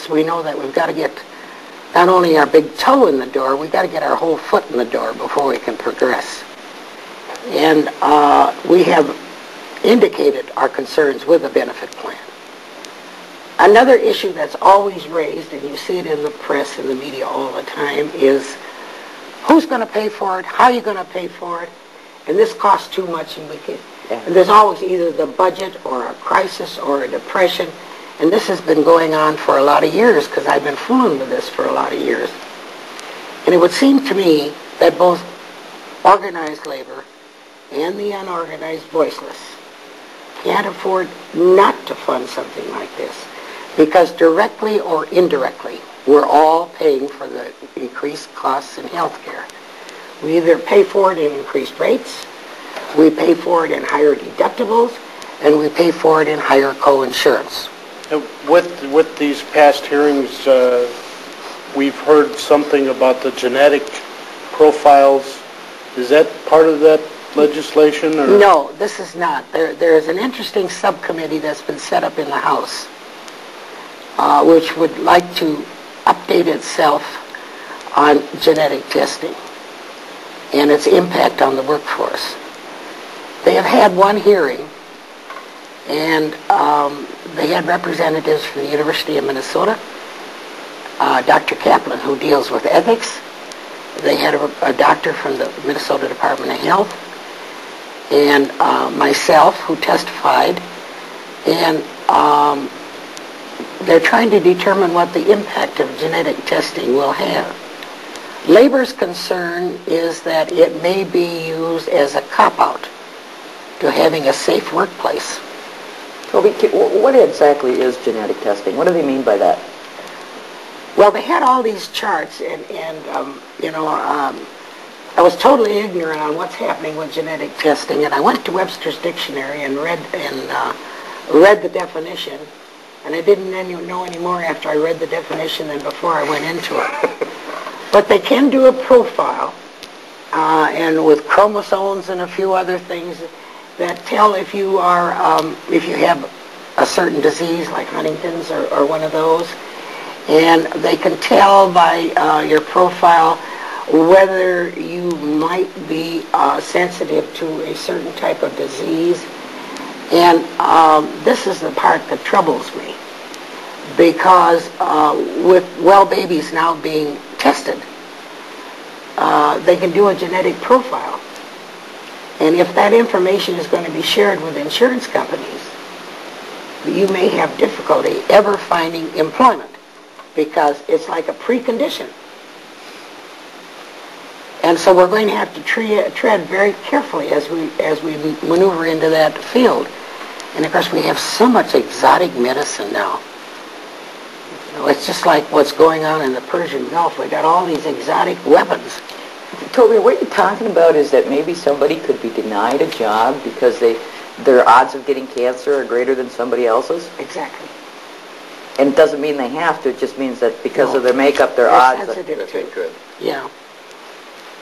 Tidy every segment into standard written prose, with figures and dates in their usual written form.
we know that we've got to get not only our big toe in the door, we've got to get our whole foot in the door before we can progress. And we have indicated our concerns with the benefit plan. Another issue that's always raised, and you see it in the press and the media all the time, is who's going to pay for it, how are you going to pay for it, and this costs too much, and we can. Yeah. And there's always either the budget or a crisis or a depression, and this has been going on for a lot of years because I've been fooling with this for a lot of years. And it would seem to me that both organized labor and the unorganized voiceless can't afford not to fund something like this, because directly or indirectly, we're all paying for the increased costs in health care. We either pay for it in increased rates, we pay for it in higher deductibles, and we pay for it in higher co-insurance. With these past hearings, we've heard something about the genetic profiles. Is that part of that legislation? Or? No, this is not. There is an interesting subcommittee that's been set up in the House, which would like to update itself on genetic testing and its impact on the workforce. They have had one hearing, and they had representatives from the University of Minnesota, Dr. Kaplan, who deals with ethics. They had a doctor from the Minnesota Department of Health, and myself, who testified, and they're trying to determine what the impact of genetic testing will have. Labor's concern is that it may be used as a cop-out to having a safe workplace. Toby, what exactly is genetic testing? What do they mean by that? Well, they had all these charts, and I was totally ignorant on what's happening with genetic testing, and I went to Webster's Dictionary and read the definition, and I didn't know any more after I read the definition than before I went into it. But they can do a profile, and with chromosomes and a few other things that tell if you are, if you have a certain disease like Huntington's or one of those, and they can tell by your profile whether you might be sensitive to a certain type of disease. And this is the part that troubles me, because with well babies now being tested, they can do a genetic profile. And if that information is going to be shared with insurance companies, you may have difficulty ever finding employment, because it's like a precondition. And so we're going to have to tread very carefully as we maneuver into that field. And of course we have so much exotic medicine now. You know, it's just like what's going on in the Persian Gulf. We got all these exotic weapons. Toby, what you're talking about is that maybe somebody could be denied a job because their odds of getting cancer are greater than somebody else's? Exactly. And it doesn't mean they have to, it just means that because of their makeup, their odds... Sensitive to it. Yeah.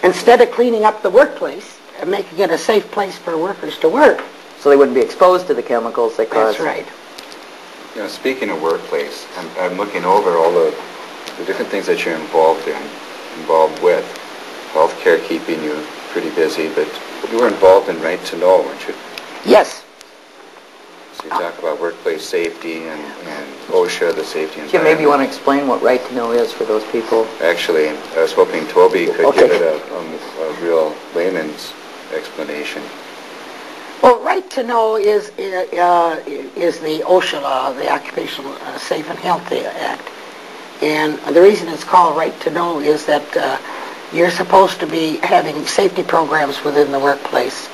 Instead of cleaning up the workplace and making it a safe place for workers to work. So they wouldn't be exposed to the chemicals that cause... That's right. You know, speaking of workplace, I'm looking over all the different things that you're involved with. Healthcare keeping you pretty busy, but you were involved in Right to Know, weren't you? Yes. So you talk about workplace safety and OSHA, the safety environment. Jim, maybe you want to explain what Right to Know is for those people? Actually, I was hoping Toby could give it a real layman's explanation. Well, Right to Know is the OSHA law, the Occupational Safe and Healthy Act. And the reason it's called Right to Know is that you're supposed to be having safety programs within the workplace.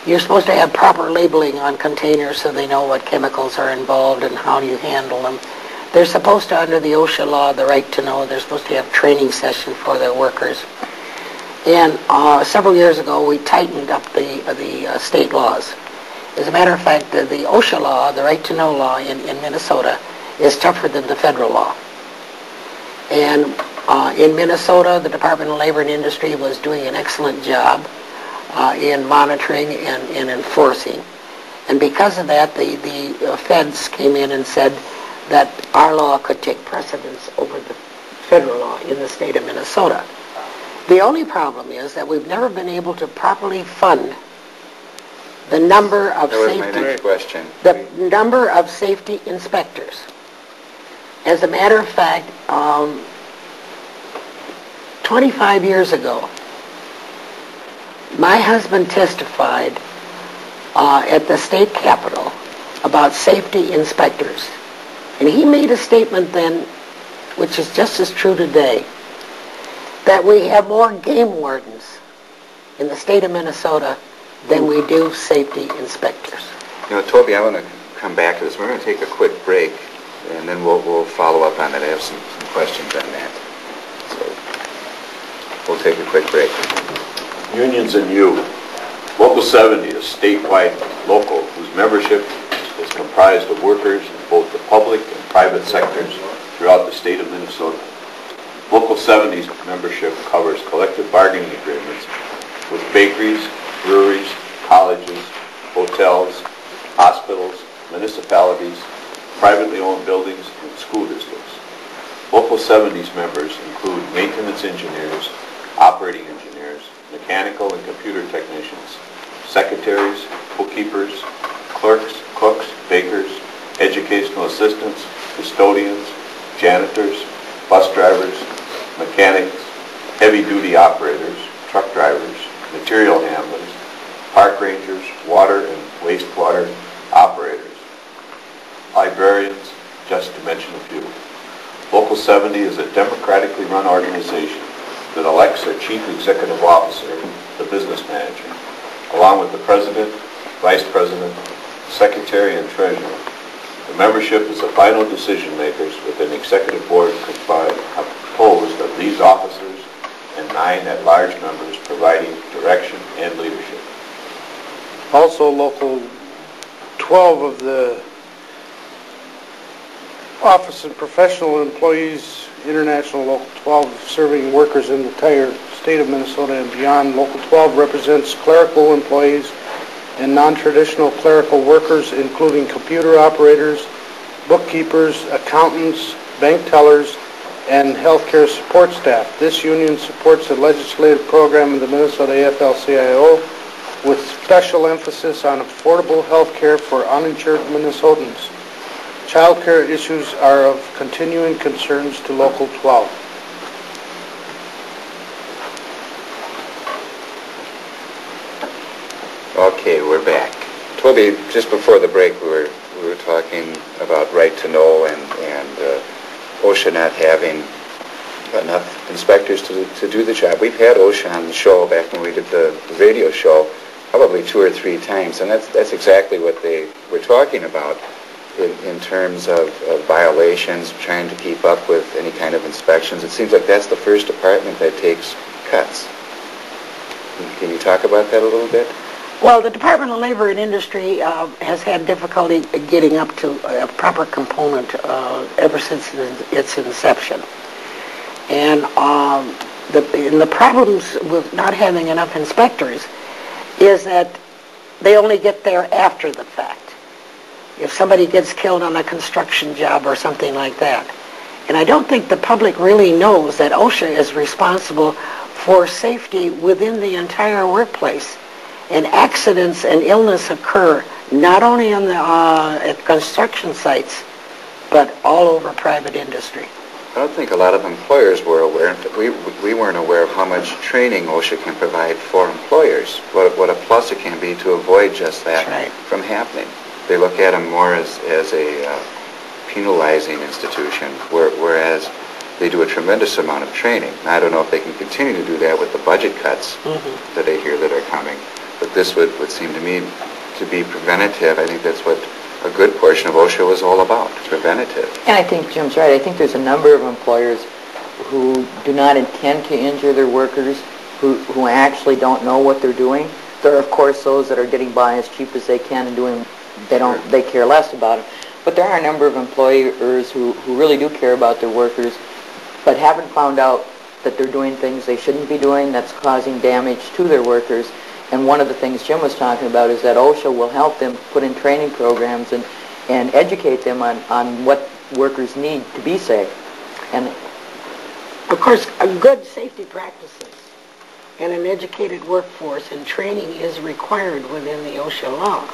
You're supposed to have proper labeling on containers so they know what chemicals are involved and how you handle them. They're supposed to, under the OSHA law, the Right to Know, they're supposed to have training sessions for their workers. And several years ago, we tightened up the state laws. As a matter of fact, the OSHA law, the Right to Know law in Minnesota, is tougher than the federal law. And in Minnesota, the Department of Labor and Industry was doing an excellent job in monitoring and enforcing. And because of that, the feds came in and said, that our law could take precedence over the federal law in the state of Minnesota. The only problem is that we've never been able to properly fund the number of That was my next question. the number of safety inspectors. As a matter of fact, 25 years ago, my husband testified at the state capitol about safety inspectors. And he made a statement then, which is just as true today, that we have more game wardens in the state of Minnesota than we do safety inspectors. You know, Toby, I want to come back to this. We're going to take a quick break, and then we'll follow up on that. I have some questions on that. So we'll take a quick break. Unions and you. Local 70 is statewide local whose membership is comprised of workers in both the public and private sectors throughout the state of Minnesota. Local 70's membership covers collective bargaining agreements with bakeries, breweries, colleges, hotels, hospitals, municipalities, privately owned buildings, and school districts. Local 70's members include maintenance engineers, operating engineers, mechanical and computer technicians, secretaries, bookkeepers, clerks, cooks, bakers, educational assistants, custodians, janitors, bus drivers, mechanics, heavy-duty operators, truck drivers, material handlers, park rangers, water and wastewater operators, librarians, just to mention a few. Local 70 is a democratically run organization that elects their chief executive officer, the business manager, along with the president, vice president, secretary, and treasurer. The membership is the final decision makers with an executive board composed of these officers and 9 at-large members providing direction and leadership. Also, Local 12 of the Office and Professional Employees, International Local 12, serving workers in the entire state of Minnesota and beyond. Local 12 represents clerical employees and non-traditional clerical workers, including computer operators, bookkeepers, accountants, bank tellers, and healthcare support staff. This union supports the legislative program of the Minnesota AFL-CIO with special emphasis on affordable health care for uninsured Minnesotans. Child care issues are of continuing concerns to Local 12. Okay, we're back. Toby, just before the break, we were talking about right to know and OSHA not having enough inspectors to do the job. We've had OSHA on the show back when we did the radio show probably 2 or 3 times, and that's exactly what they were talking about in terms of violations, trying to keep up with any kind of inspections. It seems like that's the first department that takes cuts. Can you talk about that a little bit? Well, the Department of Labor and Industry has had difficulty getting up to a proper component ever since its inception. And the problems with not having enough inspectors is that they only get there after the fact. If somebody gets killed on a construction job or something like that. And I don't think the public really knows that OSHA is responsible for safety within the entire workplace. And accidents and illness occur not only on the at construction sites, but all over private industry. I don't think a lot of employers were aware. We weren't aware of how much training OSHA can provide for employers, what a plus it can be to avoid just that from happening. They look at them more as a penalizing institution, whereas they do a tremendous amount of training. Now, I don't know if they can continue to do that with the budget cuts that I hear that are coming, but this would seem to me to be preventative. I think that's what a good portion of OSHA was all about, preventative. And I think Jim's right. I think there's a number of employers who do not intend to injure their workers, who actually don't know what they're doing. There are, of course, those that are getting by as cheap as they can and doing, they care less about it. But there are a number of employers who really do care about their workers, but haven't found out that they're doing things they shouldn't be doing that's causing damage to their workers. And one of the things Jim was talking about is that OSHA will help them put in training programs and educate them on what workers need to be safe. And Of course, a good safety practices and an educated workforce and training is required within the OSHA law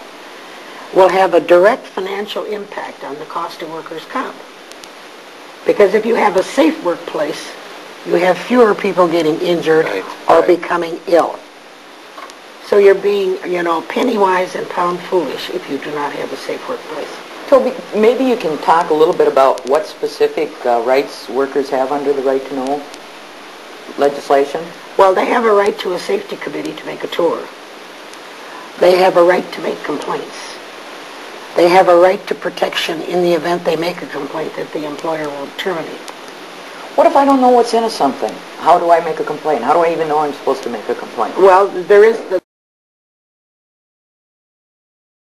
will have a direct financial impact on the cost of workers' comp. Because if you have a safe workplace, you have fewer people getting injured or becoming ill. So you're being, penny wise and pound foolish if you do not have a safe workplace. Toby, maybe you can talk a little bit about what specific rights workers have under the right to know legislation? Well, they have a right to a safety committee to make a tour. They have a right to make complaints. They have a right to protection in the event they make a complaint that the employer won't terminate. What if I don't know what's in something? How do I make a complaint? How do I even know I'm supposed to make a complaint? Well, there is the